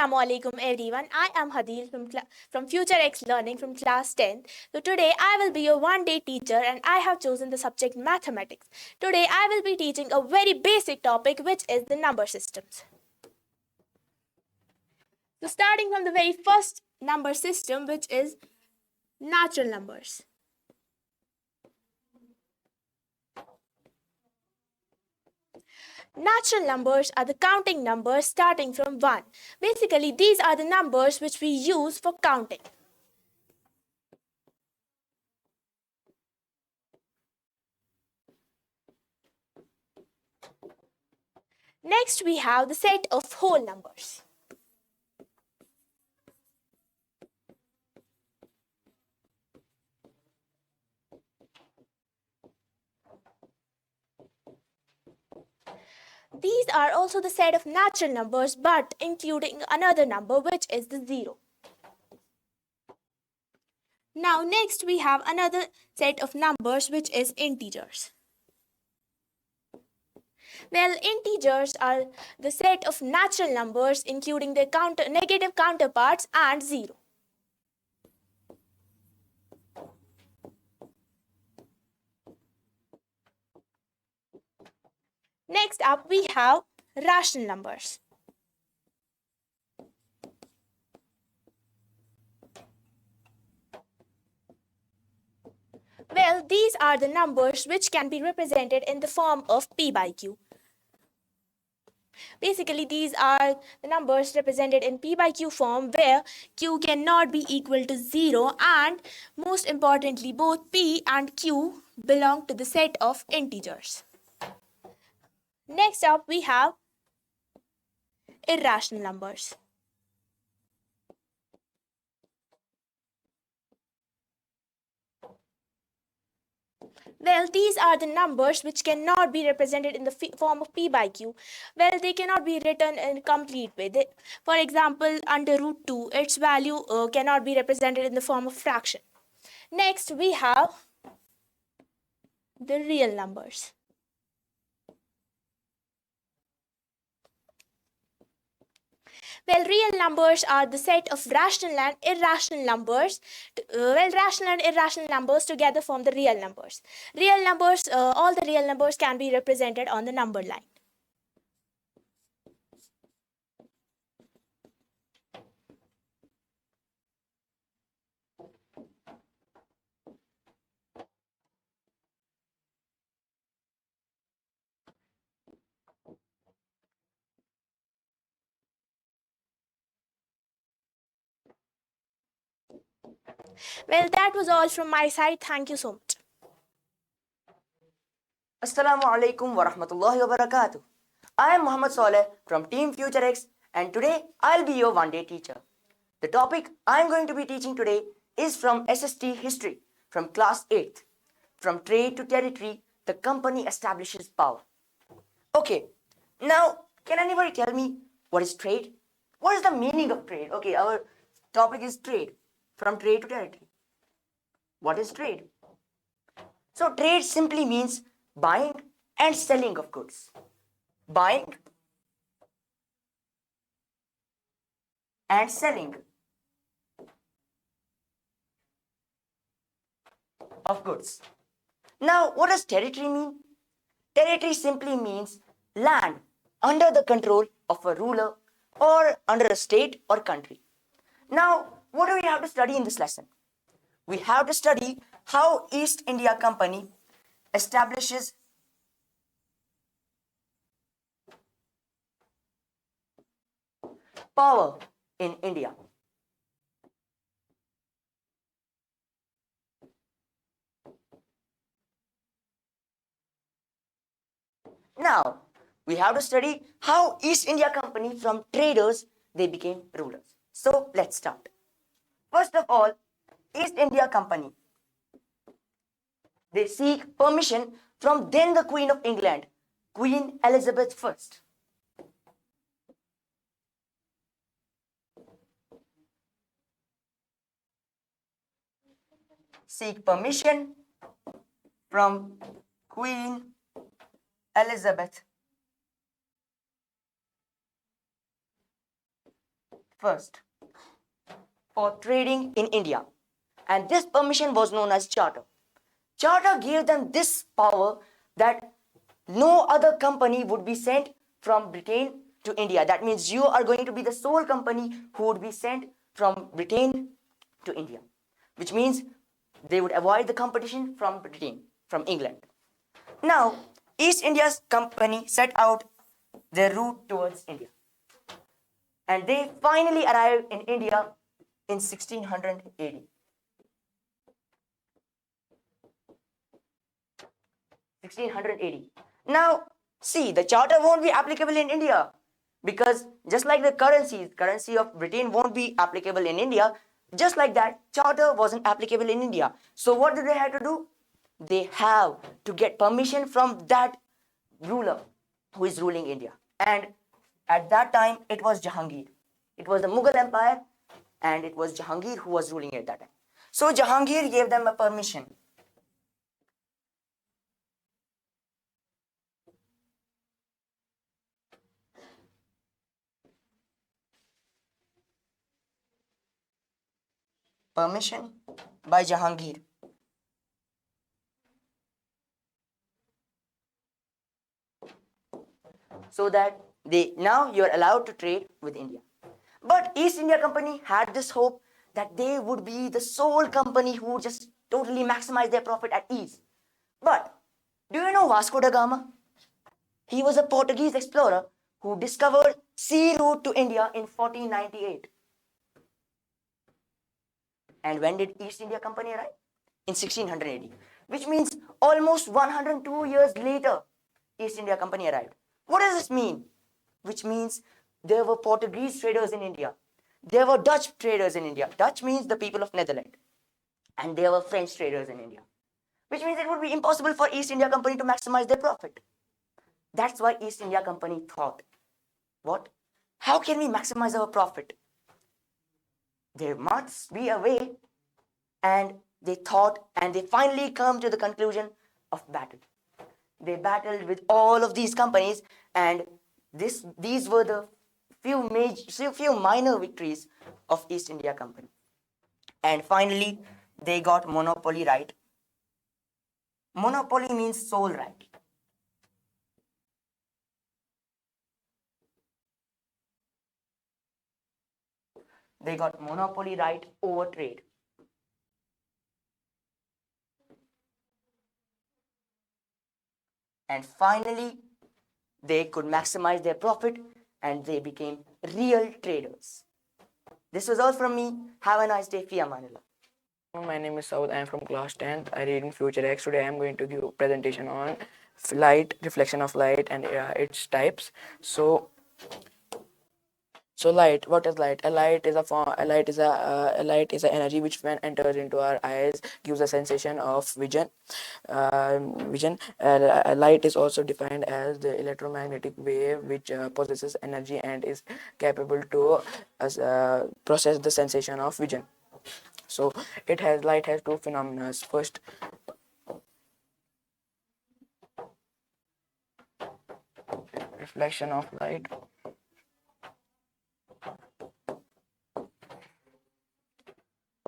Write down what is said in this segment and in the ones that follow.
Assalamu alaikum everyone. I am Hadil from Future X Learning from class 10. So today I will be your one-day teacher and I have chosen the subject mathematics. Today I will be teaching a very basic topic which is the number systems. So starting from the very first number system which is natural numbers. Natural numbers are the counting numbers starting from 1. Basically, these are the numbers which we use for counting. Next, we have the set of whole numbers. These are also the set of natural numbers but including another number which is the 0. Now next we have another set of numbers which is integers. Well, integers are the set of natural numbers including their negative counterparts and 0. Next up we have rational numbers. Well, these are the numbers which can be represented in the form of p by q. Basically, these are the numbers represented in p by q form where q cannot be equal to 0 and most importantly both p and q belong to the set of integers. Next up we have irrational numbers. Well, these are the numbers which cannot be represented in the form of p by q. Well, they cannot be written in a complete way. For example, under root 2, its value cannot be represented in the form of fraction. Next, we have the real numbers. Well, real numbers are the set of rational and irrational numbers. Rational and irrational numbers together form the real numbers. Real numbers, all the real numbers can be represented on the number line. Well, that was all from my side. Thank you so much. Assalamu alaikum wa rahmatullahi wa barakatuh. I am Muhammad Saleh from Team Future X and today I'll be your one-day teacher. The topic I'm going to be teaching today is from SST History from class 8th. From trade to territory, the company establishes power. Okay, now can anybody tell me what is trade? What is the meaning of trade? Okay, our topic is trade. From trade to territory. What is trade? So trade simply means buying and selling of goods. Buying and selling of goods. Now, what does territory mean? Territory simply means land under the control of a ruler or under a state or country. Now, what do we have to study in this lesson? We have to study how East India Company establishes power in India. Now, we have to study how East India Company from traders, they became rulers. So, let's start. First of all, East India Company, they seek permission from then the Queen of England, Queen Elizabeth I. Seek permission from Queen Elizabeth first for trading in India, and this permission was known as charter. Charter gave them this power that no other company would be sent from Britain to India. That means you are going to be the sole company who would be sent from Britain to India, which means they would avoid the competition from Britain, from England. Now, East India's company set out their route towards India, and they finally arrived in India in 1600 AD. 1680. Now, see, the charter won't be applicable in India because just like the currency of Britain won't be applicable in India, just like that, charter wasn't applicable in India. So what do they have to do? They have to get permission from that ruler who is ruling India. And at that time, it was Jahangir. It was the Mughal Empire, and it was Jahangir who was ruling at that time. So Jahangir gave them a permission. Permission by Jahangir. So that now you're allowed to trade with India. But East India Company had this hope that they would be the sole company who would just totally maximize their profit at ease. But do you know Vasco da Gama? He was a Portuguese explorer who discovered sea route to India in 1498. And when did East India Company arrive? In 1680, which means almost 102 years later, East India Company arrived. What does this mean? Which means there were Portuguese traders in India. There were Dutch traders in India. Dutch means the people of Netherlands. And there were French traders in India. Which means it would be impossible for East India Company to maximize their profit. That's why East India Company thought, what? How can we maximize our profit? There must be a way. And they thought, and they finally come to the conclusion of battle. They battled with all of these companies, and these were the few minor victories of East India Company. And finally, they got monopoly right. Monopoly means sole right. They got monopoly right over trade. And finally, they could maximize their profit and they became real traders. This was all from me. Have a nice day. Fi Amanillah. My name is Saud. I am from class 10th. I read in Future X. Today I am going to give a presentation on light, reflection of light, and its types. So light. What is light? A light is a form. A light is a energy which, when enters into our eyes, gives a sensation of vision. Light is also defined as the electromagnetic wave which possesses energy and is capable to process the sensation of vision. So light has two phenomena. First, reflection of light.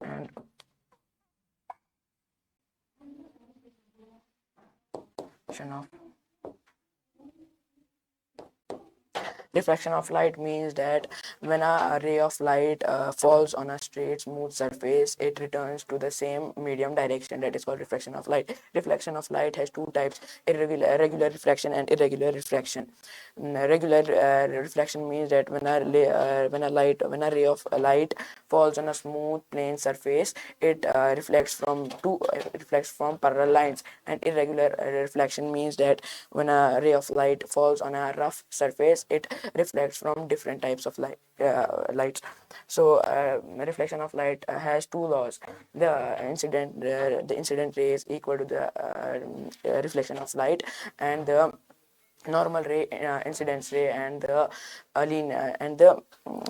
And reflection of light means that when a ray of light falls on a straight smooth surface, it returns to the same medium direction. That is called reflection of light. Reflection of light has two types: regular reflection and irregular reflection. Regular reflection means that when a ray of light falls on a smooth plane surface, it reflects from parallel lines. And irregular reflection means that when a ray of light falls on a rough surface, it reflects from different types of lights. So reflection of light has two laws. The incident ray is equal to the reflection of light, and the normal ray incidence ray and the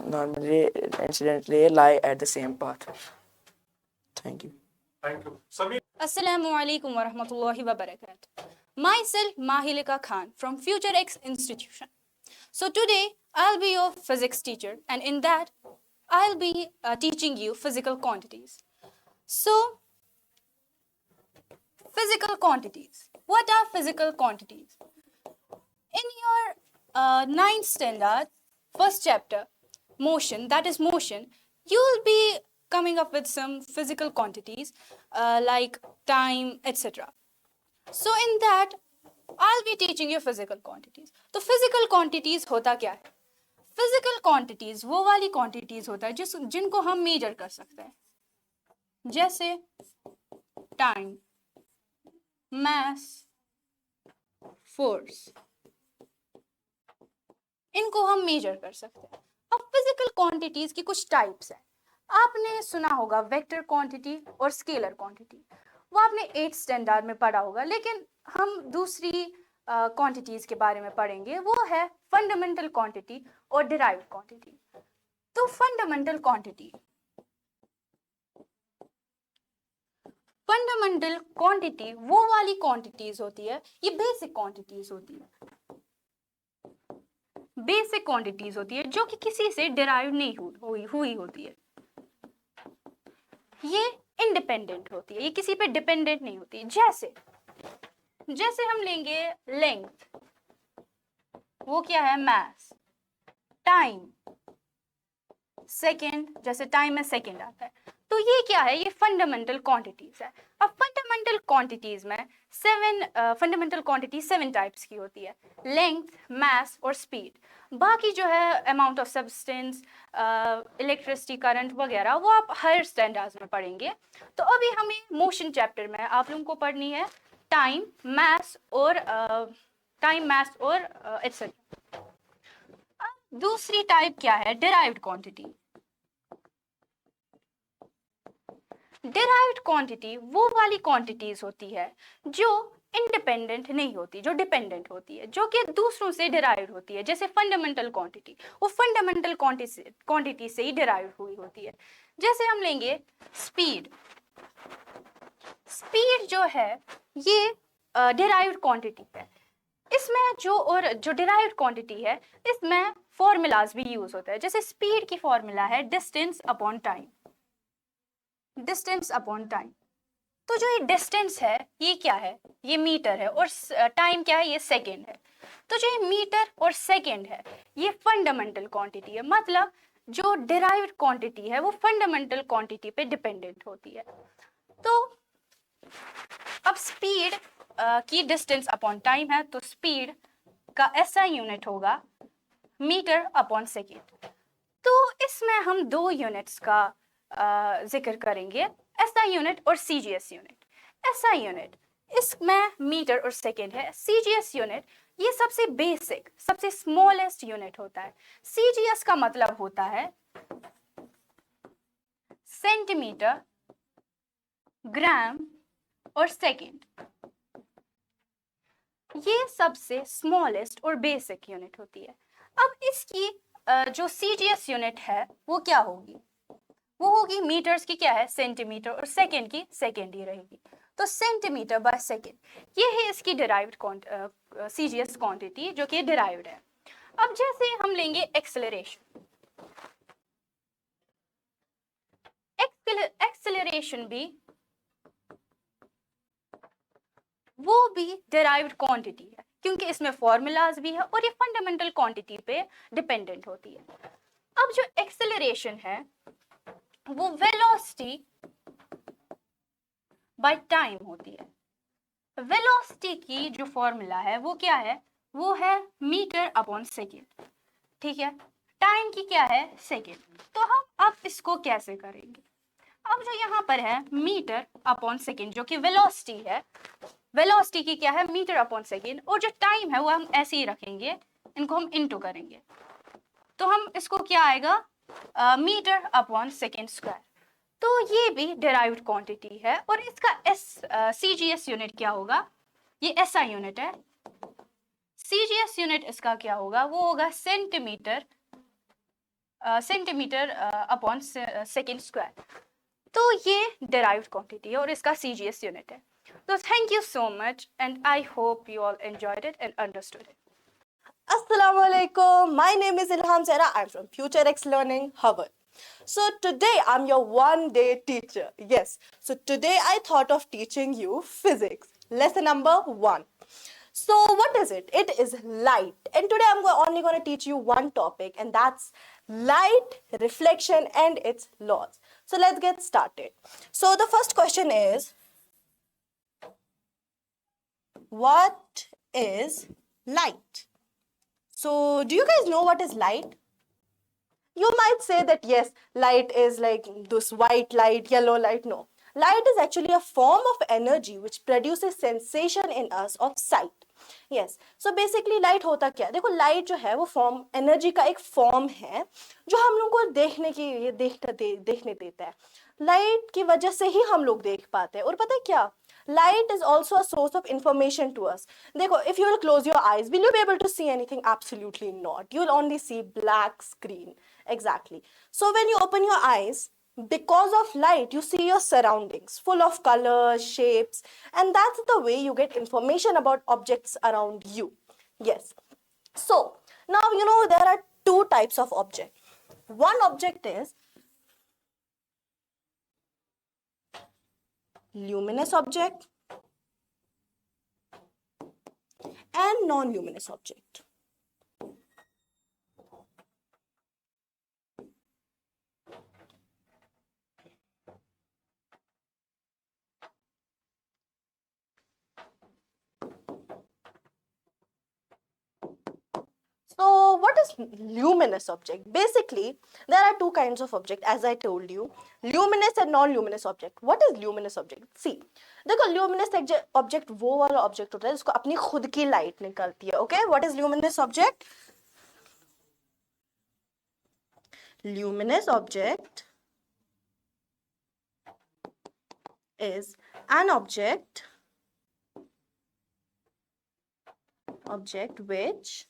normal ray incident ray lie at the same path. Thank you. Thank you. Samir. Assalamu alaikum wa rahmatullahi wa barakatuh. Myself Mahilika Khan from Future X Institution. So today I'll be your physics teacher, and in that I'll be teaching you physical quantities. So, physical quantities. What are physical quantities? In your ninth standard, first chapter, motion, that is motion, you'll be coming up with some physical quantities like time, etc. So in that, I'll be teaching you physical quantities. तो physical quantities होता क्या है? Physical quantities वो वाली quantities होता है जिनको हम measure कर सकते हैं, जैसे time, mass, force, इनको हम मेजर कर सकते हैं. अब फिजिकल क्वांटिटीज की कुछ टाइप्स हैं. आपने सुना होगा वेक्टर क्वांटिटी और स्केलर क्वांटिटी, वो आपने 8th स्टैंडर्ड में पढ़ा होगा, लेकिन हम दूसरी क्वांटिटीज के बारे में पढ़ेंगे, वो है फंडामेंटल क्वांटिटी और डिराइव्ड क्वांटिटी. तो फंडामेंटल क्वांटिटी वो वाली क्वांटिटीज होती है, ये बेसिक क्वांटिटीज होती है, बेसिक क्वांटिटीज होती है जो कि किसी से डिराइव नहीं हुई होती है. ये इंडिपेंडेंट होती है, ये किसी पे डिपेंडेंट नहीं होती है. जैसे हम लेंगे लेंथ, वो क्या है? मास. टाइम, सेकेंड, जैसे टाइम में सेकेंड आता है, तो ये क्या है? ये फंडामेंटल क्वांटिटीज है. अब फंडामेंटल क्वांटिटीज में फंडामेंटल क्वांटिटी 7 टाइप्स की होती है: लेंथ, मास और स्पीड. बाकी जो है amount of substance, electricity, current वगैरह, वो आप हायर स्टैंडर्ड्स में पढ़ेंगे. तो अभी हमें मोशन चैप्टर में आप लोगों को पढ़नी है टाइम, मास और एटसेट्रा. अब दूसरी टाइप क्या है? Derived quantity. डिराइव्ड क्वांटिटी वो वाली क्वांटिटीज होती है जो इंडिपेंडेंट नहीं होती, जो डिपेंडेंट होती है, जो कि दूसरों से डिराइव्ड होती है. जैसे फंडामेंटल क्वांटिटी, वो फंडामेंटल क्वांटिटी से ही डिराइव्ड हुई होती है. जैसे हम लेंगे स्पीड. स्पीड जो है ये डिराइव्ड क्वांटिटी है. इसमें जो डिराइव्ड क्वांटिटी है, इसमें फॉर्मूलाज भी यूज होता है. जैसे स्पीड की फॉर्मूला है distance upon time. Distance upon time. तो जो ये डिस्टेंस है ये क्या है? ये मीटर है. और टाइम क्या है? ये सेकेंड है. तो जो ये मीटर और सेकेंड है, ये फंडामेंटल क्वांटिटी है. मतलब जो डिराइव्ड क्वांटिटी है वो फंडामेंटल क्वांटिटी पे डिपेंडेंट होती है. तो अब स्पीड की डिस्टेंस अपॉन टाइम है, तो स्पीड का SI यूनिट होगा मीटर अपॉन सेकेंड. तो इसमें हम 2 यूनिट्स का जिक्र करेंगे, SI यूनिट और CGS यूनिट. SI यूनिट इसमें मीटर और सेकेंड है. CGS यूनिट ये सबसे बेसिक, सबसे स्मॉलेस्ट यूनिट होता है. CGS का मतलब होता है सेंटीमीटर, ग्राम और सेकेंड. ये सबसे स्मॉलेस्ट और बेसिक यूनिट होती है. अब इसकी जो CGS यूनिट है वो क्या होगी? वो होगी मीटर्स की क्या है? सेंटीमीटर, और सेकेंड की सेकेंड ही रहेगी. तो सेंटीमीटर बाय सेकेंड, ये है इसकी डिराइव्ड CGS क्वांटिटी जो कि डिराइव्ड है. अब जैसे हम लेंगे एक्सेलरेशन. एक्सेलरेशन वो भी डिराइव्ड क्वांटिटी है, क्योंकि इसमें फॉर्मूलाज भी है और ये फंडामेंटल क्वांटिटी पे डिपेंडेंट होती है. अब जो एक्सेलरेशन है वो वेलोसिटी बाय टाइम होती है. वेलोसिटी की जो फॉर्मूला है वो क्या है? वो है मीटर अपॉन सेकेंड. ठीक है. टाइम की क्या है? सेकेंड. तो हम अब इसको कैसे करेंगे? अब जो यहाँ पर है मीटर अपॉन सेकेंड, जो कि वेलोसिटी है, वेलोसिटी की क्या है? Metre upon second. और जो टाइम है वो हम ऐसे ही रखेंगे, इनको हम इनटू करेंगे, तो हम इसको क्या आएगा? Metre upon second square. तो ये भी डिराइव्ड क्वांटिटी है. और इसका CGS यूनिट क्या होगा? ये SI यूनिट है. CGS यूनिट इसका क्या होगा? वो होगा सेंटीमीटर अपॉन सेकेंड स्क्वायर. तो ये डिराइव्ड क्वांटिटी है और इसका CGS यूनिट है. So thank you so much, and I hope you all enjoyed it and understood it. Assalamu alaikum. My name is Ilham Zahra. I'm from FutureX Learning, Harvard. So today I'm your one-day teacher. Yes. So today I thought of teaching you physics. Lesson number 1. So what is it? It is light. And today I'm only going to teach you one topic, and that's light, reflection, and its laws. So let's get started. So the first question is, what is light? So do you guys know what is light? You might say that yes, light is like this white light, yellow light. No. Light is actually a form of energy which produces sensation in us of sight. Yes. So basically light होता क्या? देखो light जो है वो form energy का एक form है जो हम लोग को देखने देता है. Light की वजह से ही हम लोग देख पाते हैं. और पता है क्या? Light is also a source of information to us. देखो, if you will close your eyes, will you be able to see anything? Absolutely not. You will only see black screen. Exactly. So when you open your eyes, because of light, you see your surroundings full of colors, shapes, and that's the way you get information about objects around you. Yes. So now you know there are two types of object. One object is luminous object and non-luminous object. So what is luminous object? Basically, there are two kinds of object, as I told you, luminous and non-luminous object. What is luminous object? See, देखो luminous object वो वाला object होता है जिसको अपनी खुद की light निकलती है. Okay, what is luminous object? Luminous object is an object which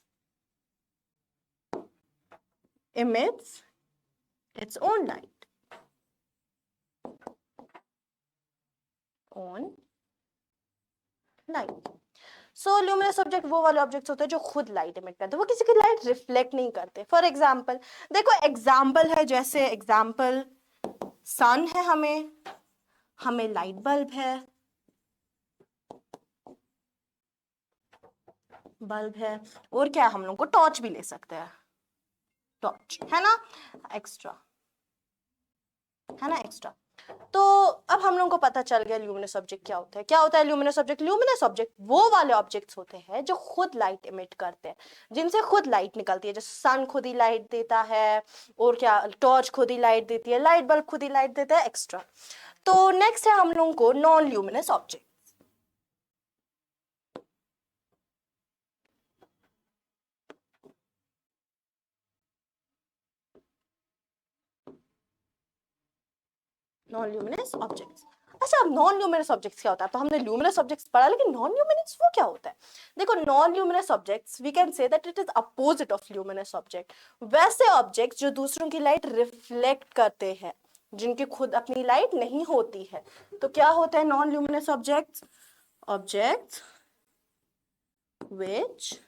emits its own light. So luminous object वो वाले objects होते हैं जो खुद light emit करते हैं, वो किसी की light reflect नहीं करते. For example, देखो example है, जैसे example sun है, हमें light bulb है, और क्या हम लोग को torch भी ले सकते हैं, torch है ना, extra. तो अब हम लोगों को पता चल गया ल्यूमिनस ऑब्जेक्ट क्या होता है. क्या होता है ल्यूमिनस ऑब्जेक्ट? ल्यूमिनस ऑब्जेक्ट वो वाले ऑब्जेक्ट्स होते हैं जो खुद लाइट इमिट करते हैं, जिनसे खुद लाइट निकलती है. जैसे सन खुद ही लाइट देता है, और क्या टॉर्च खुद ही लाइट देती है, लाइट बल्ब खुद ही लाइट देता है, एक्स्ट्रा. तो नेक्स्ट है हम लोगों को non luminous object. Non luminous objects. अच्छा, अब नॉन ल्यूमिनस ऑब्जेक्ट्स क्या होता है? तो हमने ल्यूमिनस ऑब्जेक्ट्स पढ़ा, लेकिन नॉन ल्यूमिनस वो क्या होता है? देखो, non luminous objects we can say that it is opposite of luminous object. वैसे ऑब्जेक्ट्स जो दूसरों की लाइट रिफ्लेक्ट करते हैं, जिनकी खुद अपनी लाइट नहीं होती है, तो क्या होता है non luminous objects? Objects which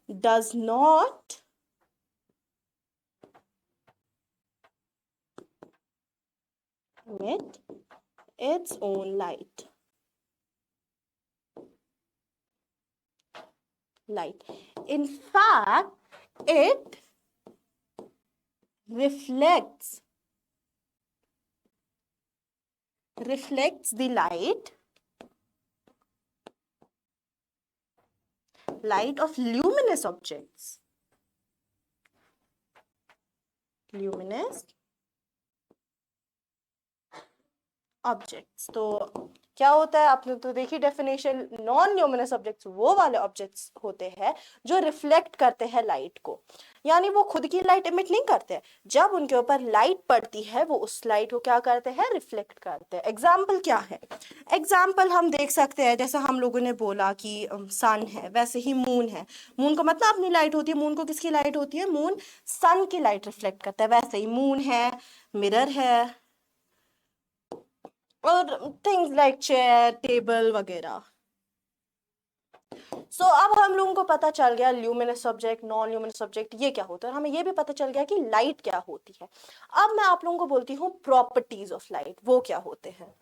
does not emit its own light. In fact, it reflects the light of luminous objects. Luminous objects. तो क्या होता है, आपने तो देखी डेफिनेशन, नॉन ल्यूमिनस ऑब्जेक्ट्स वो वाले ऑब्जेक्ट्स होते हैं जो रिफ्लेक्ट करते हैं लाइट को, यानी वो खुद की लाइट इमिट नहीं करते. जब उनके ऊपर लाइट पड़ती है, वो उस लाइट को क्या करते हैं? रिफ्लेक्ट करते हैं. एग्जाम्पल क्या है? एग्जाम्पल हम देख सकते हैं, जैसे हम लोगों ने बोला कि सन है, वैसे ही मून है. मून को मतलब अपनी लाइट होती है. मून को किसकी लाइट होती है? मून सन की लाइट रिफ्लेक्ट करता है. वैसे ही मून है, मिरर है, और थिंग्स लाइक चेयर, टेबल वगैरह. सो अब हम लोगों को पता चल गया luminous object, non luminous object ये क्या होता है, और हमें ये भी पता चल गया कि लाइट क्या होती है। अब मैं आप लोगों को बोलती हूँ प्रॉपर्टीज ऑफ लाइट, वो क्या होते हैं।